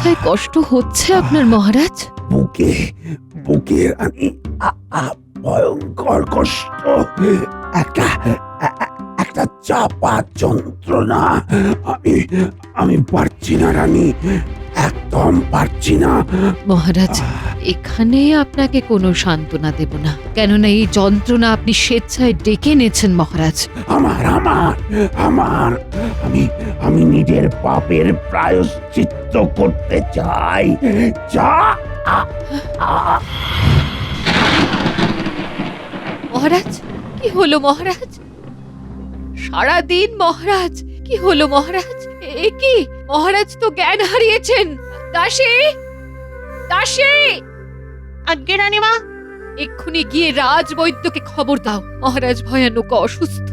কোথায় কষ্ট হচ্ছে আপনার মহারাজ? বুকে বুকে রানী, ভয়ঙ্কর কষ্ট, একটা একটা চাপা যন্ত্রণা। আমি আমি পারছি না রানী, একদম পারছি না। মহারাজ, এখানে আপনাকে কোনো সান্ত্বনা দেব না, কেননা এই যন্ত্রণা আপনি স্বেচ্ছায় ডেকে এনেছেন মহারাজ। আমার আমার আমার আমি আমি নিজের পাপের প্রায়শ্চিত্ত করতে চাই। মহারাজ, কি হলো মহারাজ? সারাদিন মহারাজ, কি হলো মহারাজ? এ কি, মহারাজ তো জ্ঞান হারিয়েছেন। দাসী, দাসী! আজ্ঞে রানীমা। এক্ষুনি গিয়ে রাজবৈদ্যকে খবর দাও, মহারাজ ভয়ানক অসুস্থ।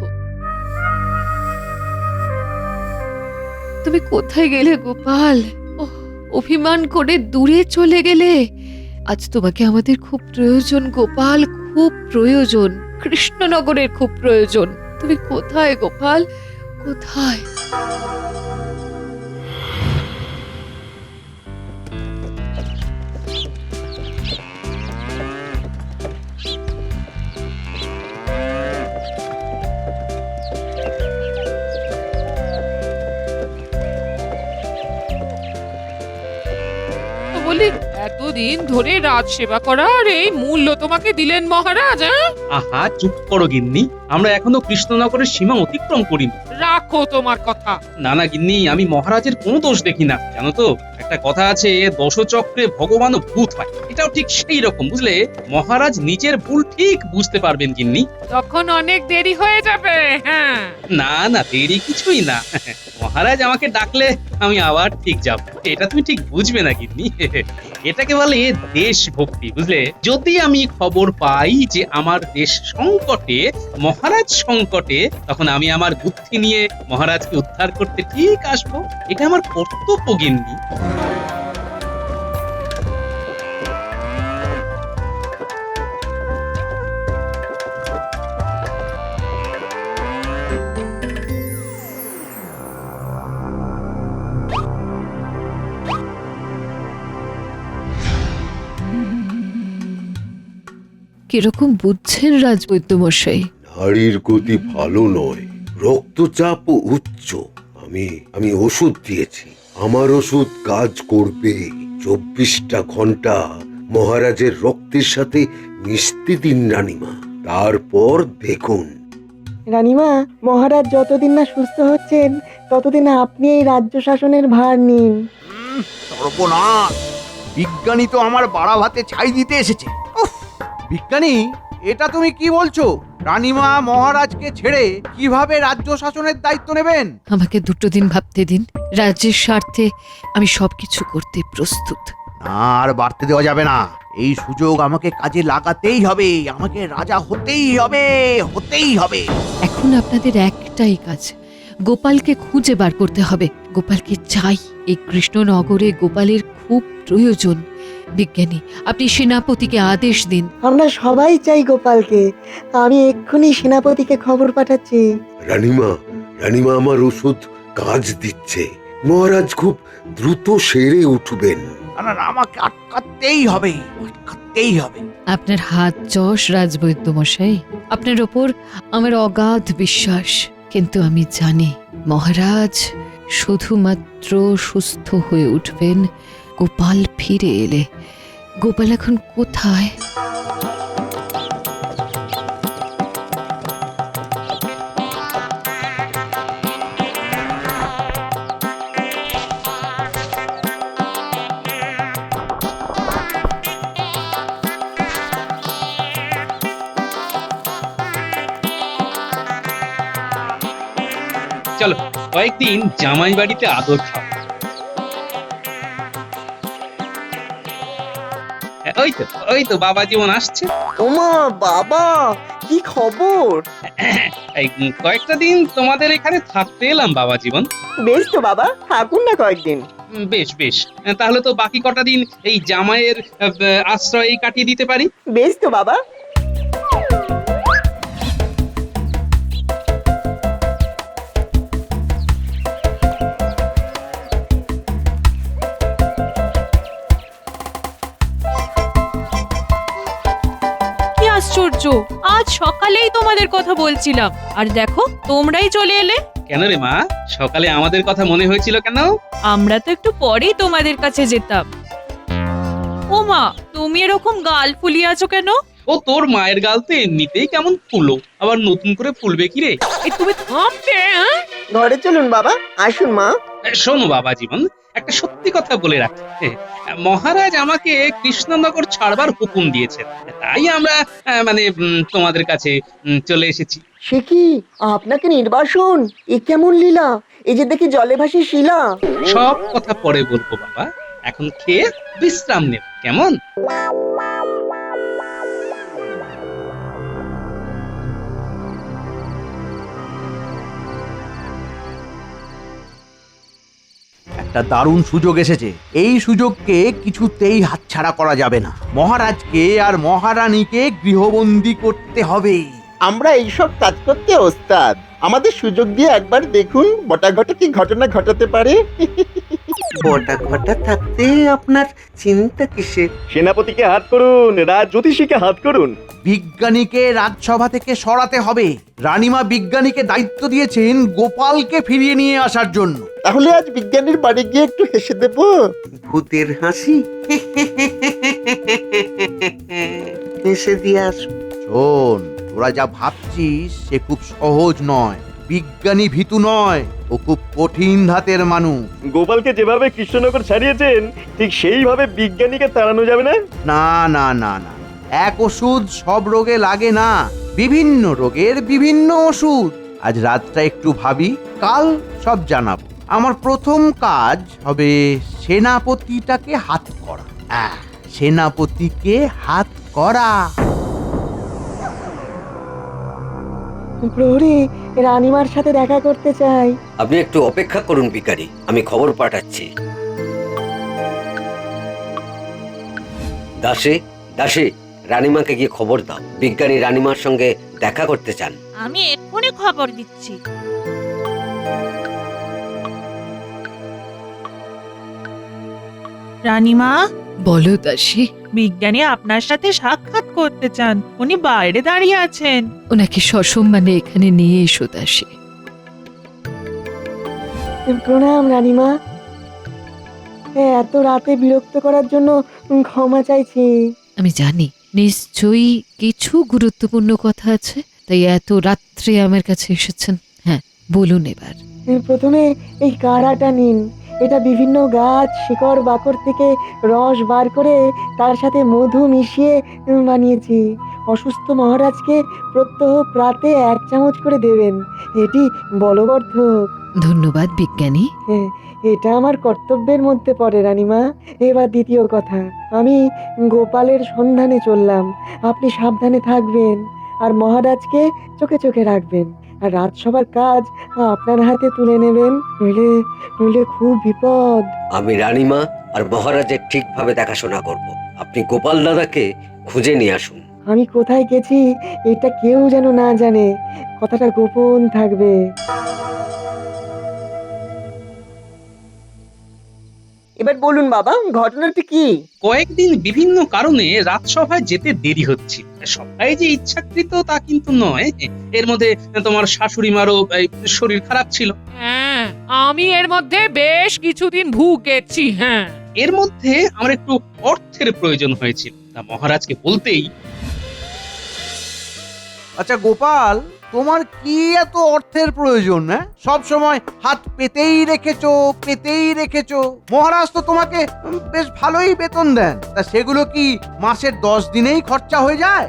তুমি কোথায় গেলে গোপাল? ওহ, অভিমান করে দূরে চলে গেলে। আজ তোমাকে আমাদের খুব প্রয়োজন গোপাল, খুব প্রয়োজন। কৃষ্ণনগরের খুব প্রয়োজন। তুমি কোথায় গোপাল, কোথায়? বলি, এতদিন ধরে রাজ সেবা করার এই মূল্য তোমাকে দিলেন মহারাজ? আহা, চুপ করো গিন্নি, আমরা এখনো কৃষ্ণনগরের সীমা অতিক্রম করিনি। রাখো তোমার কথা। না না গিন্নি, আমি মহারাজের কোনো দোষ দেখি না। জানো তো, একটা কথা আছে, দশচক্রে ভগবানও ভূত হয়, এটাও ঠিক সেই রকম, বুঝলে? মহারাজ নিজের ভুল ঠিক বুঝতে পারবেন গিন্নি। তখন অনেক দেরি হয়ে যাবে। হ্যাঁ, না না, দেরি কিছুই না। মহারাজ আমাকে ডাকলে আমি আবার ঠিক যাব, এটা তুমি ঠিক বুঝবে না গিন্নি। এটাকে বলে দেশভক্তি, বুঝলে? যদি আমি খবর পাই যে আমার দেশ সংকটে, মহারাজ সংকটে, তখন আমি আমার বুদ্ধি নিয়ে মহারাজকে উদ্ধার করতে ঠিক আসবো। এটা আমার কর্তব্য গিন্নি। কিরকম বুঝছেন রাজবৈদ্য মশাই? নারীর গতি ভালো নয়, রক্তচাপ উচ্চ। আমি আমি ওষুধ দিয়েছি, আমার ওষুধ কাজ করবে। 24টা ঘন্টা মহারাজের রক্তের সাথে মিশতে দিন রানীমা, তারপর দেখুন। রানীমা, মহারাজ যতদিন না সুস্থ হচ্ছেন ততদিন আপনি এই রাজ্য শাসনের ভার নিন। সর্বনাশ! বিজ্ঞানী তো আমার বাড়া ভাতে ছাই দিতে এসেছে। উফ! বিজ্ঞানী, এটা তুমি কি বলছো? রানীমা মহারাজকে ছেড়ে কিভাবে রাজ্য শাসনের দায়িত্ব নেবেন? আমাকে 2 দিন ভাবতে দিন। রাজ্যের স্বার্থে আমি সবকিছু করতে প্রস্তুত। না, আর বাড়তে দেওয়া যাবে না। এই সুযোগ আমাকে কাজে লাগাতেই হবে। আমাকে রাজা হতেই হবে, হতেই হবে। এখন আপনাদের একটাই কাজ, গোপালকে খুঁজে বার করতে হবে। গোপালকে চাই, এই কৃষ্ণনগরে গোপালের খুব প্রয়োজন। বিজ্ঞানী, আপনি সেনাপতিকে আদেশ দিন। আমরা সবাই চাই গোপালকে। আমি এক্ষুনি সেনাপতিকে খবর পাঠাচ্ছি। রানীমা, রানীমা, আমার ওষুধ কাজ দিচ্ছে, মহারাজ খুব দ্রুত সেরে উঠবেন। না, আমাকে আটকাতেই হবে, আটকাতেই হবে। আপনার হাত যশ রাজবৈদ্য মশাই, আপনার ওপর আমার অগাধ বিশ্বাস। কিন্তু আমি জানি মহারাজ শুধুমাত্র সুস্থ হয়ে উঠবেন গোপাল ফিরে এলে। গোপাল এখন কোথায়? চলো, কয়েকদিন জামাই বাড়িতে আদর খাও। ওই তো বাবা জীবন আসছে। ওমা বাবা, কি খবর? এই কয়েকটা দিন তোমাদের এখানে থাকতে এলাম বাবা জীবন। বেশ তো বাবা, থাকুন না কয়েকদিন। বেশ বেশ, তাহলে তো বাকি কটা দিন এই জামাইয়ের আশ্রয়ে কাটিয়ে দিতে পারি। বেশ তো বাবা। আশ্চর্য, আজ সকালেই তোমাদের কথা বলছিলাম আর দেখো তোমরাই চলে এলে। কেন রে মা, সকালে আমাদের কথা মনে হয়েছিল কেন? আমরা তো একটু পরেই তোমাদের কাছে যেতাম। ও মা, তুমি এরকম গাল ফুলিয়ে আছো কেন? ও তোর মায়ের গাল তো এমনিতেই কেমন ফুলো, আবার নতুন করে ফুলবে কি রে? এই তুমি থামবে, হ্যাঁ? ঘরে চলুন বাবা, আসুন মা। শোনো বাবা জীবন, একটা সত্যি কথা বলে রাখি। মহারাজ আমাকে কৃষ্ণনগর ছাড়বার হুকুম দিয়েছেন, তাই আমরা তোমাদের কাছে চলে এসেছি। সে কি, আপনাকে নির্বাসন? এ কেমন লীলা? এই যে দেখি জলে ভাসি শিলা। সব কথা পরে বলবো বাবা, এখন খেয়ে বিশ্রাম নেব, কেমন? একটা দারুণ সুযোগ এসেছে, এই সুযোগকে কিছুতেই হাতছাড়া করা যাবে না। মহারাজকে আর মহারানীকে গৃহবন্দী করতে হবে। আমরা এইসব কাজ করতে ওস্তাদ, আমাদের সুযোগ দিয়ে একবার দেখুন বটা ঘটা কি ঘটনা ঘটাতে পারে। বটা ঘটা থাকতে আপনার চিন্তা কিসের? সেনাপতিকে হাত করুন, রাজ জ্যোতিষীকে হাত করুন। বিজ্ঞানীকে রাজসভা থেকে সরাতে হবে। রানীমা বিজ্ঞানীকে দায়িত্ব দিয়েছেন গোপালকে ফিরিয়ে নিয়ে আসার জন্য। তাহলে আজ বিজ্ঞানীর বাড়ি গিয়ে একটু হেসে দেব। ভূতের হাসি হেসে দিয়ে আসবো। শোন, তোরা যা ভাবছিস সে খুব সহজ নয়। বিজ্ঞানী ভীতু নয়, ও খুব কঠিন ধাতের মানুষ। গোপালকে যেভাবে কৃষ্ণনগর ছাড়িয়েছেন ঠিক সেইভাবে বিজ্ঞানীকে তাড়ানো যাবে না? না না না না, এক ওষুধ সব রোগে লাগে না, বিভিন্ন রোগের বিভিন্ন ওষুধ। আজ রাতটা একটু ভাবি, কাল সব জানাবো। আমার প্রথম কাজ হবে সেনাপতিটাকে হাত করা। সেনাপতিকে হাত করা। প্রহরী, রানীমার সাথে দেখা করতে চাই। আপনি একটু অপেক্ষা করুন বিজ্ঞানী, আমি খবর পাঠাচ্ছি। দাসে দাসে, রানীমাকে গিয়ে খবর দাও, বিজ্ঞানী রানীমার সঙ্গে দেখা করতে চান। আমি এক্ষুনি খবর দিচ্ছি। রানীমা, বলো দাসী, বিজ্ঞানী আপনার সাথে সাক্ষাৎ করতে চান, উনি বাইরে দাঁড়িয়ে আছেন। ওনাকে সসম্মানে এখানে নিয়ে এসো দাসী। প্রণাম রানীমা। এত রাতে বিরক্ত করার জন্য ক্ষমা চাইছি। আমি জানি নিশ্চয়ই কিছু গুরুত্বপূর্ণ কথা আছে, তাই এত রাত্রে আমার কাছে এসেছেন। হ্যাঁ, বলুন এবার। প্রথমে এই কাড়াটা নিন। এটা বিভিন্ন গাছ, শিকড় বাকড় থেকে রস বার করে তার সাথে মধু মিশিয়ে বানিয়েছি। অসুস্থ মহারাজকে প্রত্যহ প্রাতে 1 চামচ করে দেবেন, এটি বলবর্ধক। ধন্যবাদ বিজ্ঞানী। হ্যাঁ, এটা আমার কর্তব্যের মধ্যে পড়ে রানীমা। এবার দ্বিতীয় কথা, আমি গোপালের সন্ধানে চললাম। আপনি সাবধানে থাকবেন আর মহারাজকে চোখে চোখে রাখবেন, আর রাজসভার কাজ আপনার হাতে তুলে নেবেন, নইলে খুব বিপদ। আমি রানীমা আর মহারাজের ঠিকভাবে দেখাশোনা করব। আপনি গোপাল দাদাকে খুঁজে নিয়ে আসুন। আমি কোথায় গেছি এটা কেউ যেন না জানে, কথাটা গোপন থাকবে। এবার বলুন বাবা, ঘটনাটা কি? কয়েকদিন বিভিন্ন কারণে রাজসভায় যেতে দেরি হচ্ছে। সবটাই যে ইচ্ছাকৃত তা কিন্তু নয়, এর মধ্যে তোমার শাশুড়ি মারও শরীর খারাপ ছিল। হ্যাঁ, আমি এর মধ্যে বেশ কিছুদিন ভুগেছি। হ্যাঁ, এর মধ্যে আমার একটু অর্থের প্রয়োজন হয়েছিল, তা মহারাজকে বলতেই। আচ্ছা গোপাল, তোমার কি এত অর্থের প্রয়োজন? সব সময় হাত পেতেই রেখেছো। মহারাজ তো তোমাকে বেশ ভালোই বেতন দেন, তা সেগুলো কি মাসের 10 দিনেই খরচা হয়ে যায়?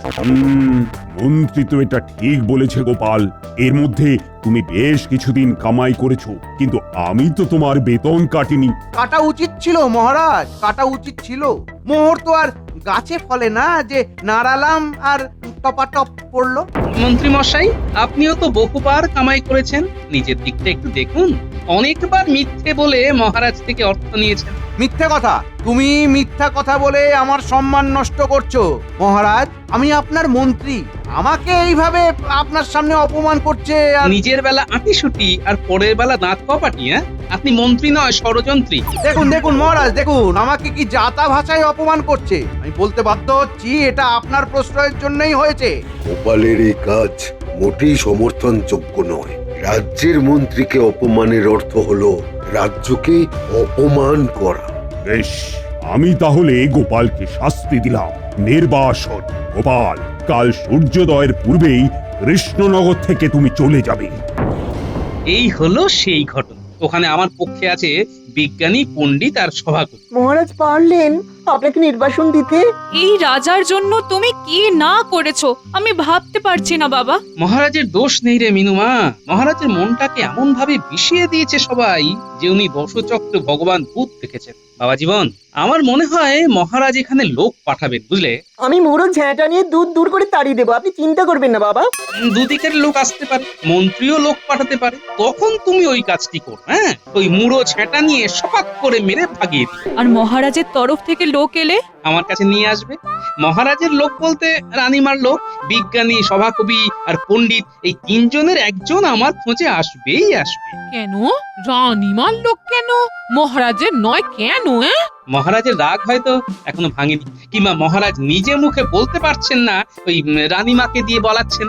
মন্ত্রী তো এটা ঠিক বলেছে গোপাল, এর মধ্যে তুমি বেশ কিছুদিন কামাই করেছো, কিন্তু আমি তো তোমার বেতন কাটিনি। কাটা উচিত ছিল মহারাজ, কাটা উচিত ছিল। মোহর তো আর গাছে ফলে না যে নাড়ালাম আর টপাটপ পড়লো। মন্ত্রী মশাই, আপনিও তো বহুবার কামাই করেছেন, নিজের দিকটা একটু দেখুন। অনেকবার মিথ্যে বলে মহারাজ থেকে অর্থ নিয়েছেন। মিথ্যে কথা? তুমি মিথ্যা কথা বলে আমার সম্মান নষ্ট করছো। মহারাজ, আমি আপনার মন্ত্রী, আমাকে এইভাবে আপনার সামনে অপমান করছে আর নিজের বেলা আঁটিসুটি আর পরের বেলা দাঁত কপাটি, হ্যাঁ? আপনি মন্ত্রী নয়, ষড়যন্ত্রী। দেখুন দেখুন মহারাজ, দেখুন আমাকে কি জাতা ভাষায় অপমান করছে। আমি বলতে বাধ্য হচ্ছি এটা আপনার প্রশ্রয়ের জন্যই হয়েছে। গোপালের এই কাজ মোটেই সমর্থনযোগ্য নয়। রাজ্যের মন্ত্রীকে অপমানের অর্থ হলো রাজ্যকে অপমান করা। বেশ, আমি তাহলে গোপালকে শাস্তি দিলাম, নির্বাসন। গোপাল, কাল সূর্যোদয়ের পূর্বেই কৃষ্ণনগর থেকে তুমি চলে যাবে। এই হলো সেই ঘটনা। ওখানে আমার পক্ষে আছে বিজ্ঞানী, পণ্ডিত আর সভাপতি। মহারাজ পারলেন আপনাকে নির্বাসন দিতে? এই রাজার জন্য তুমি কি না করেছো আমি ভাবতে পারছি না বাবা। মহারাজের দোষ নেই রে মিনুমা। মহারাজের মনটাকে এমন ভাবে বিষিয়ে দিয়েছে সবাই যে উনি দশচক্র ভগবান ভূত দেখেছেন। বাবা জীবন, আমার মনে হয় মহারাজ এখানে লোক পাঠাবেন, বুঝলে? আমি মুড়ো ঝ্যাঁটা নিয়ে দুধ দূর করে তাড়িয়ে দেবো, আপনি চিন্তা করবেন না বাবা। দুদিকের লোক আসতে পারে, মন্ত্রীও লোক পাঠাতে পারে। তখন তুমি ওই কাজটি করো, হ্যাঁ? ওই মুড়ো ছেঁটা নিয়ে সপাক করে মেরে ভাগিয়ে দিও। আর মহারাজের তরফ থেকে লোক এলে আমার কাছে নিয়ে আসবে। মহারাজের লোক বলতে রানীমার লোক, বিজ্ঞানী, সভাকবি আর পণ্ডিত, এই তিনজনের একজন আমার খোঁজে আসবেই আসবে। কেন? রানীমার লোক কেন? মহারাজের নয় কেন? মহারাজের রাগ হয়তো এখনো ভাঙেনি, কিংবা মহারাজ নিজে মুখে বলতে পারছেন না, ওই রানীমাকে দিয়ে বলাচ্ছেন।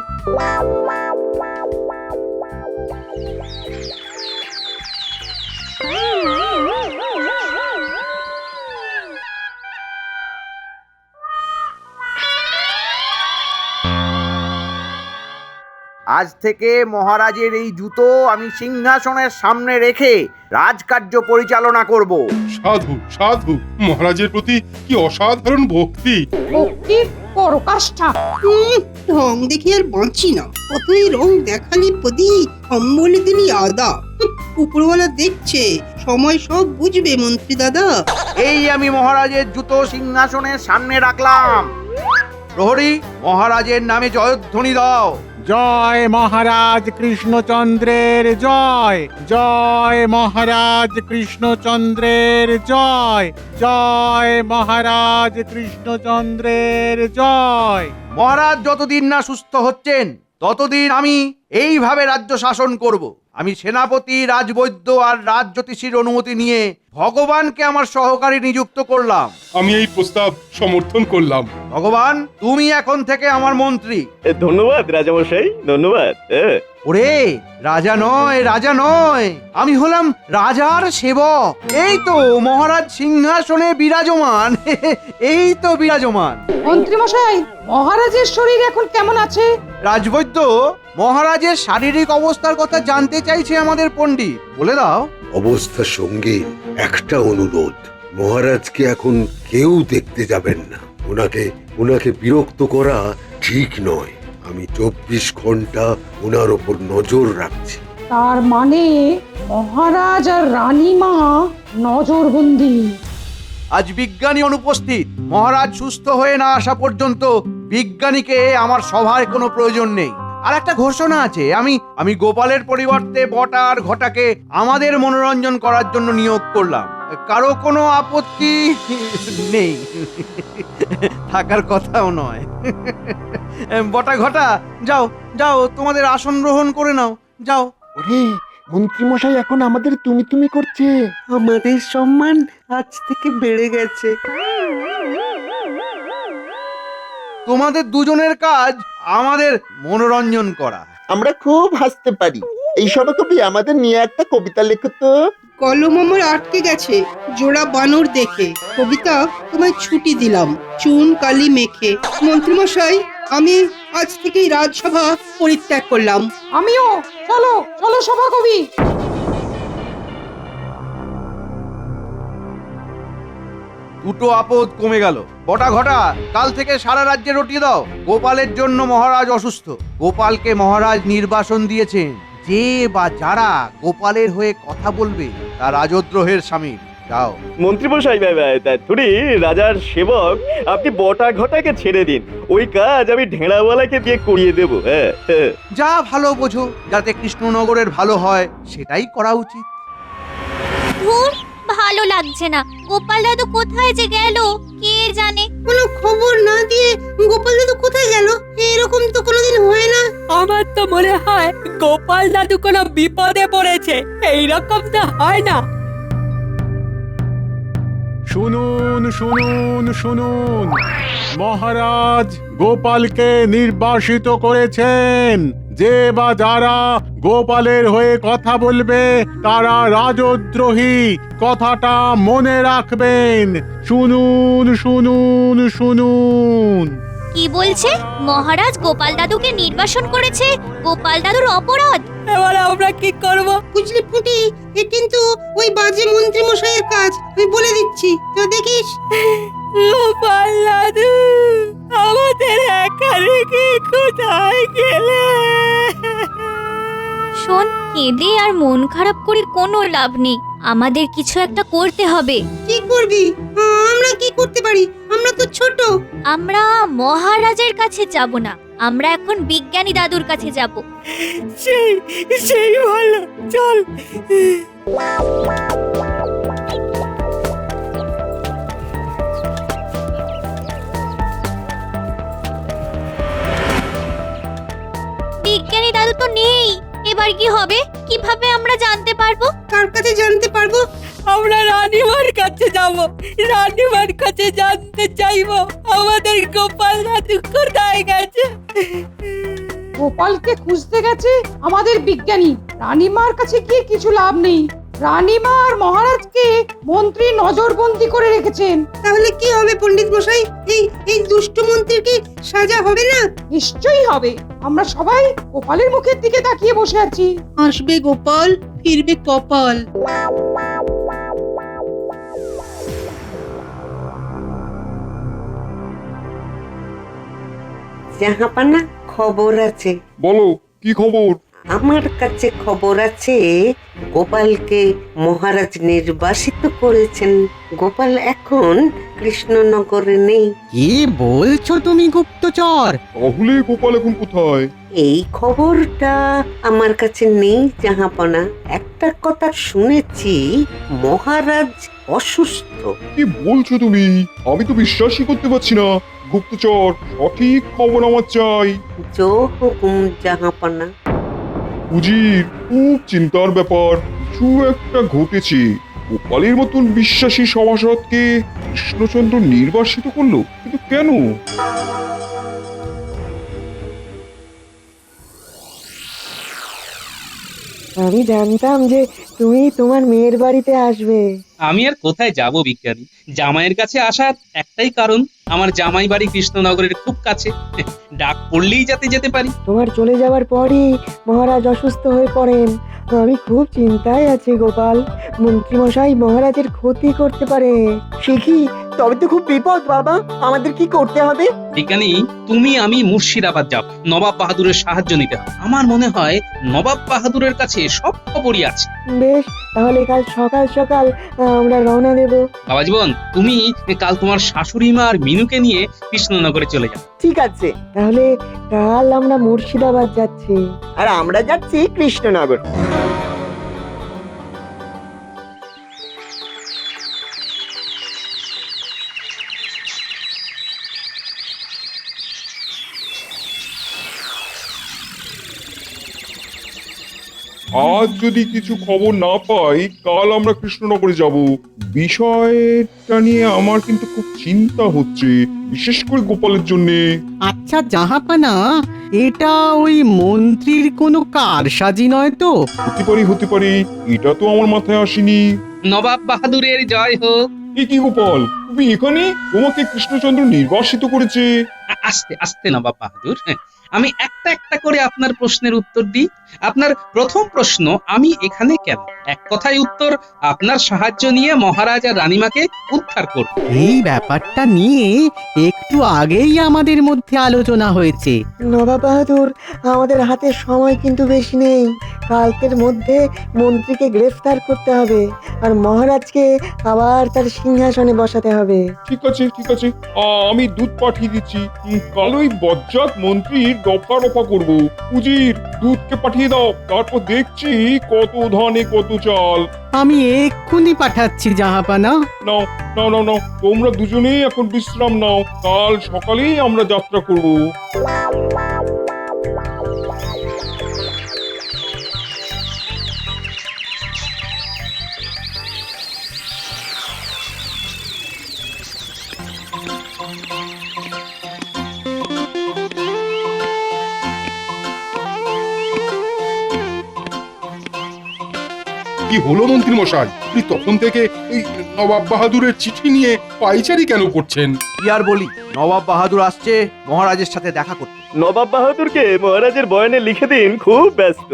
আজ থেকে মহারাজের এই জুতো আমি সিংহাসনের সামনে রেখে রাজকার্য পরিচালনা করব। সাধু সাধু, মহারাজের প্রতি কি অসাধারণ ভক্তি! ভক্তির পরকাষ্ঠা। রং দেখি আর বাঁচি না, কতই রং দেখালি প্রতি অম্বলে দিলি আদা। উপরওয়ালা দেখছে, সময় সব বুঝবে মন্ত্রী দাদা। এই আমি মহারাজের জুতো সিংহাসনের সামনে রাখলাম। প্রহরী, মহারাজের নামে জয়ধ্বনি দাও। জয় মহারাজ কৃষ্ণচন্দ্রের জয়, জয় মহারাজ কৃষ্ণচন্দ্রের জয়, জয় মহারাজ কৃষ্ণচন্দ্রের জয়। মহারাজ যতদিন না সুস্থ হচ্ছেন ততদিন আমি এইভাবে রাজ্য শাসন করব। আমি সেনাপতি, রাজবৈদ্য আর রাজজ্যোতিষীর অনুমতি নিয়ে ভগবানকে আমার সহকারী নিযুক্ত করলাম। আমি এই প্রস্তাব সমর্থন করলাম। ভগবান, তুমি এখন থেকে আমার মন্ত্রী। ধন্যবাদ রাজামশাই, ধন্যবাদ। ওরে, রাজা নয়, রাজা নয়, আমি হলাম রাজার সেবক। এই তো মহারাজ সিংহাসনে বিরাজমান। এই তো বিরাজমান। মন্ত্রী মশাই, মহারাজের শরীর এখন কেমন আছে? রাজবৈদ্য, মহারাজের শারীরিক অবস্থার কথা জানতে চাইছে আমাদের পণ্ডিত, বলে দাও। অবস্থার সঙ্গে একটা অনুরোধ, মহারাজকে এখন কেউ দেখতে যাবেন না। ওনাকে বিরক্ত করা ঠিক নয়। আমি 24 ঘন্টা ওনার ওপর নজর রাখছি। তার মানে মহারাজ আর রানীমা নজরবন্দি। আজ বিজ্ঞানী অনুপস্থিত। মহারাজ সুস্থ হয়ে না আসা পর্যন্ত বিজ্ঞানীকে আমার সভায় কোনো প্রয়োজন নেই। আর একটা ঘোষণা আছে, আমি গোপালের পরিবর্তে বটা আর ঘটাকে আমাদের মনোরঞ্জন করার জন্য নিয়োগ করলাম। কারো কোনো আপত্তি নেই, থাকার কথাও নয়। বটা ঘটা, যাও যাও, তোমাদের আসন গ্রহণ করে নাও, যাও। ওরে, মন্ত্রী মশাই এখন আমাদের তুমি তুমি করছে। আমাদের সম্মান আজ থেকে বেড়ে গেছে। তোমাদের দুজনের কাজ আমাদের মনোরঞ্জন করা। আমরা খুব হাসতে পারি। এই সভাকবি, আমাদের নিয়ে একটা কবিতা লেখো তো। কলম আমার আটকে গেছে জোড়া বানর দেখে। কবিতা তোমায় ছুটি দিলাম চুন কালি মেখে। মন্ত্রী মশাই, আমি আজ থেকেই রাজসভা পরিত্যাগ করলাম। আমিও। চলো চলো সভাকবি। দুটো আপদ কমে গেল। বটা ঘটা, কাল থেকে সারা রাজ্যে রটিয়ে দাও। গোপালের জন্য মহারাজ অসুস্থ। গোপালকে মহারাজ নির্বাসন দিয়েছেন। যে বা যারা গোপালের হয়ে কথা বলবে তা রাজদ্রোহের শামিল। যাও। মন্ত্রীমশাই, থুড়ি রাজার সেবক, আপনি বটা ঘটাকে ছেড়ে দিন। ওই কাজ আমি ঢেঁড়াওয়ালাকে দিয়ে করিয়ে দেবো। যা ভালো বোঝো, যাতে কৃষ্ণনগরের ভালো হয় সেটাই করা উচিত। ভালো লাগছে না। গোপাল দাদু কোথায় যে গেল কে জানে। কোনো খবর না দিয়ে গোপাল দাদু কোথায় গেল? এরকম তো কোনোদিন হয় না। আমার তো মনে হয় গোপাল দাদু কোনো বিপদে পড়েছে, এইরকম তো হয় না। শুনুন শুনুন শুনুন, মহারাজ গোপালকে নির্বাসিত করেছেন। যে বা যারা গোপালের হয়ে কথা বলবে তারা রাজদ্রোহী, কথাটা মনে রাখবেন। শুনুন শুনুন শুনুন। কি বলছে? মহারাজ গোপাল দাদুকে নির্বাসন করেছে? গোপাল দাদুর অপরাধ? এবার আমরা কি করব? বুঝলি পুটি, এ কিন্তু ওই বাজে মন্ত্রী মশাইয়ের কাজ, আমি বলে দিচ্ছি, তো দেখিস। গোপাল দাদু আমাদের একা রেখে কোথায় গেলে? শোন, কেঁদে আর মন খারাপ করে কোনো লাভ নেই। আমাদের কিছু একটা করতে হবে। কি করবি? আমরা কি করতে পারি? আমরা তো ছোট। আমরা মহারাজের কাছে যাব না, আমরা এখন বিজ্ঞানী দাদুর কাছে যাব। সেই ভালো, চল। বিজ্ঞানী দাদু তো নেই, এবার কি হবে? কিভাবে আমরা জানতে পারবো? কার কাছে জানতে পারবো? আমরা রানীমার কাছে যাব, রানীমার কাছে জানতে চাইবো আমাদের গোপাল দাদু কোথায় গেছে। গোপালকে খুঁজতে গেছে আমাদের বিজ্ঞানী। রানীমার কাছে গিয়ে কিছু লাভ নেই। রানীমা আর মহারাজকে মন্ত্রী নজরবন্দি করে রেখেছেন। তাহলে কি হবে পণ্ডিত মশাই? এই দুষ্ট মন্ত্রীর কি সাজা হবে না? নিশ্চয়ই হবে। আমরা সবাই গোপালের মুখের দিকে তাকিয়ে বসে আছি। আসবে গোপাল, ফিরবে কপাল। জাহাপানা, খবর আছে। বলো কি খবর? আমার কাছে খবর আছে, গোপালকে মহারাজ নির্বাসিত করেছেন। গোপাল এখন কৃষ্ণনগরে নেই। কি বলছো তুমি গুপ্তচর? তাহলে গোপাল এখন কোথায়? এই খবরটা আমার কাছে নেই জাহাপনা। একটা কথা শুনেছি, মহারাজ অসুস্থ। কি বলছো তুমি? আমি তো বিশ্বাসই করতে পারছি না। গুপ্তচর, সঠিক খবর আমার চাই। জো হুকুম জাহাপনা। উজির, খুব চিন্তার ব্যাপার। কিছু একটা ঘটেছে। গোপালের মতন বিশ্বাসী সভাসদকে কৃষ্ণচন্দ্র নির্বাসিত করলো, কিন্তু কেন? আমি জানতাম যে তুমি তোমার মেয়ের বাড়িতে আসবে। আমি আর কোথায় যাব বিজ্ঞানী? জামাইয়ের কাছে আসার একটাই কারণ, আমার জামাই বাড়ি কৃষ্ণনগরের খুব কাছে। ডাক পড়লেই যাতে যেতে পারি। তোমার চলে যাওয়ার পরই মহারাজ অসুস্থ হয়ে পড়েন। আমি খুব চিন্তায় আছি গোপাল। মন্ত্রীমশাই মহারাজের ক্ষতি করতে পারে। সে কি? তবে তো খুব বিপদ বাবা। আমাদের কি করতে হবে? বিজ্ঞানী, তুমি আমি মুর্শিদাবাদ যাব, নবাব বাহাদুরের সাহায্য নিতে হবে। আমার মনে হয় নবাব বাহাদুরের কাছে সব খবরই আছে। বেশ, তাহলে কাল সকাল সকাল আমরা রওনা দেব। বাবা জীবন, তুমি কাল তোমার শাশুড়ি মা আর মিনুকে নিয়ে কৃষ্ণনগরে চলে যাও। ঠিক আছে, তাহলে কাল আমরা মুর্শিদাবাদ যাচ্ছি আর আমরা যাচ্ছি কৃষ্ণনগর। আজ যদি কিছু খবর না পাই, কাল আমরা কৃষ্ণনগরে যাব। বিষয়টা নিয়ে আমার কিন্তু খুব চিন্তা হচ্ছে, বিশেষ করে গোপালের জন্যে। আচ্ছা জাহাপানা, এটা ওই মন্ত্রীর কোনো কারসাজি নয় তো? হতে পারে, এটা তো আমার মাথায় আসেনি। নবাব বাহাদুরের জয় হোক। কি গোপাল, তুমি এখানে? তোমাকে কৃষ্ণচন্দ্র নির্বাসিত করেছে? আস্তে আস্তে নবাব বাহাদুর, আমি একটা একটা করে আপনার প্রশ্নের উত্তর দিই। আপনার প্রথম প্রশ্ন, আমি এখানে কেন? এক কথায় উত্তর, আপনার সাহায্য নিয়ে মহারাজ আর রানীমাকে উদ্ধার করব। এই ব্যাপারটা নিয়ে একটু আগেই আমাদের মধ্যে আলোচনা হয়েছে। নবাব বাহাদুর, আমাদের হাতে সময় কিন্তু বেশি নেই। কালকের মধ্যে মন্ত্রীকে গ্রেফতার করতে হবে আর মহারাজকে আবার তার সিংহাসনে বসাতে হবে। ঠিক আছে ঠিক আছে, আমি দুধ পাঠিয়ে দিচ্ছি। কাল ওই বজ্জাত মন্ত্রীর দফা রফা করবো। উজির, দুধকে পাঠিয়ে দাও, তারপর দেখছি কত ধানে কত চাল। আমি এক্ষুনি পাঠাচ্ছি জাহাপানা। নাও নাও নাও নাও, তোমরা দুজনেই এখন বিশ্রাম নাও, কাল সকালেই আমরা যাত্রা করব। কি হলো মন্ত্রী মশাই, আপনি তখন থেকে এই নবাব বাহাদুরের চিঠি নিয়ে পাইচারি কেন করছেন? কি আর বলি, নবাব বাহাদুর আসছে মহারাজের সাথে দেখা করতে। নবাব বাহাদুরকে মহারাজের বয়ানে লিখে দিন, খুব ব্যস্ত।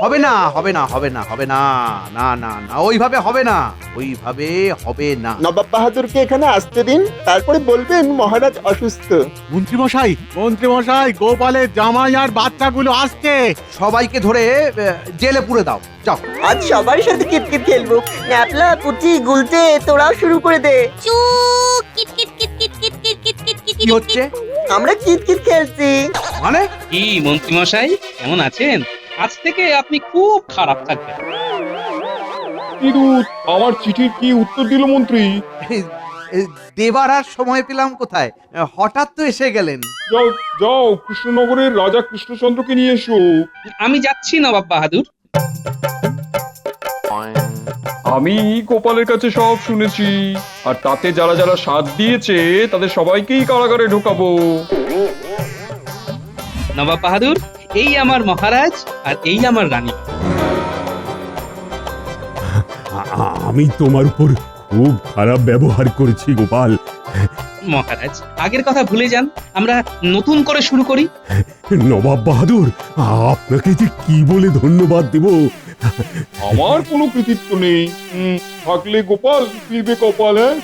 হবে না হবে না হবে না হবে না, না না না, ওইভাবে হবে না, ওইভাবে হবে না। নবাব বাহাদুরকে এখানে আসতে দিন, তারপরে বলবেন মহারাজ অসুস্থ। মন্ত্রী মশাই, গোপালের জামাই আর বাচ্চাগুলো আসছে। সবাইকে ধরে জেলে পুরে দাও, যাও। আজ সবার সাথে কিটকিট খেলবো। ন্যাপলা, পুচি, গুলটে, তোরাও শুরু করে দে। চুপ, kit kit kit kit kit kit kit kit kit. কি হচ্ছে? আমরা কিটকিট খেলছি। মানে কি মন্ত্রী মশাই, কেমন আছেন? আজ থেকে আপনি খুব খারাপ থাকবেন। কি দুধ, আমার চিঠির কি উত্তর দিল মন্ত্রী? দেবার আর সময় পেলাম কোথায়, হঠাৎ তো এসে গেলেন। যাও যাও, কৃষ্ণনগরের রাজা কৃষ্ণচন্দ্রকে নিয়ে এসো। আমি যাচ্ছি নবাব বাহাদুর। আমি গোপালের কাছে সব শুনেছি, আর তাতে যারা যারা সাথ দিয়েছে তাদের সবাইকেই কারাগারে ঢোকাবো। নবাব বাহাদুর, এই আমার মহারাজ আর এই আমার রানী। আমি তোমার উপর খুব খারাপ ব্যবহার করেছি গোপাল। মহারাজ, আগের কথা ভুলে যান, আমরা নতুন করে শুরু করি। নবাব বাহাদুর, আপনাকে যে কি বলে ধন্যবাদ দেব। আমার কোনো কৃতিত্ব নেই, থাকলে গোপাল ফিরবে কপাল। হ্যাঁ